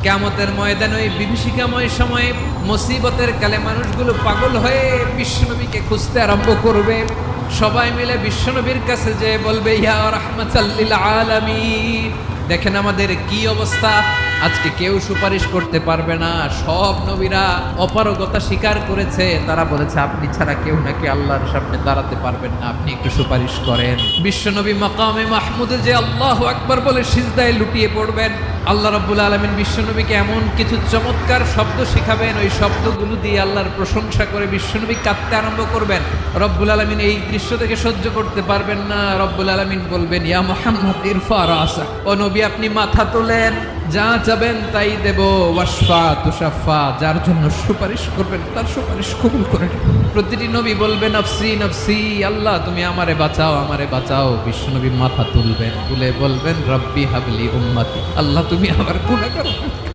কিয়ামতের ময়দানে ওই বিভীষিকাময় সময়ে মুসিবতের কালে মানুষগুলো পাগল হয়ে বিশ্বনবীকে খুঁজতে আরম্ভ করবে। সবাই মিলে বিশ্বনবীর কাছে যেয়ে বলবে, ইয়া রাহমাতাল লিল আলামিন। দেখেন আমাদের কি অবস্থা, আজকে কেউ সুপারিশ করতে পারবে না। সব নবীরা অপারগতা স্বীকার করেছে, তারা বলেছে আপনি ছাড়া কেউ নাকি আল্লাহর সামনে দাঁড়াতে পারবেন না, আপনি একটু সুপারিশ করেন। বিশ্বনবী মাকামে মাহমুদে যে আল্লাহু আকবার বলে সিজদায় লুটিয়ে পড়বেন, আল্লাহ রাব্বুল আলামিন বিশ্বনবীকে এমন কিছু চমৎকার শব্দ শিখাবেন, ওই শব্দগুলো দিয়ে আল্লাহর প্রশংসা করে বিশ্বনবী কাঁদতে আরম্ভ করবেন। রব্বুল আলামিন এই দৃশ্য থেকে সহ্য করতে পারবেন না। রব্বুল আলামিন বলবেন, ইয়া মুহাম্মদ ইরফা রাসা, ও নবী আপনি মাথা তোলেন, যা চাবেন তাই দেব। ওয়াশফা তুশাফা, যার জন্য সুপারিশ করবেন তার সুপারিশ কবুল করে নেবেন। প্রতিটি নবী বলবেন নফসি নফসি, আল্লাহ তুমি আমারে বাঁচাও আমারে বাঁচাও। বিশ্বনবী মাথা তুলবেন, তুলে বলবেন রব্বি হাবলি উম্মতি, আল্লাহ তুমি আমার গুনাহগার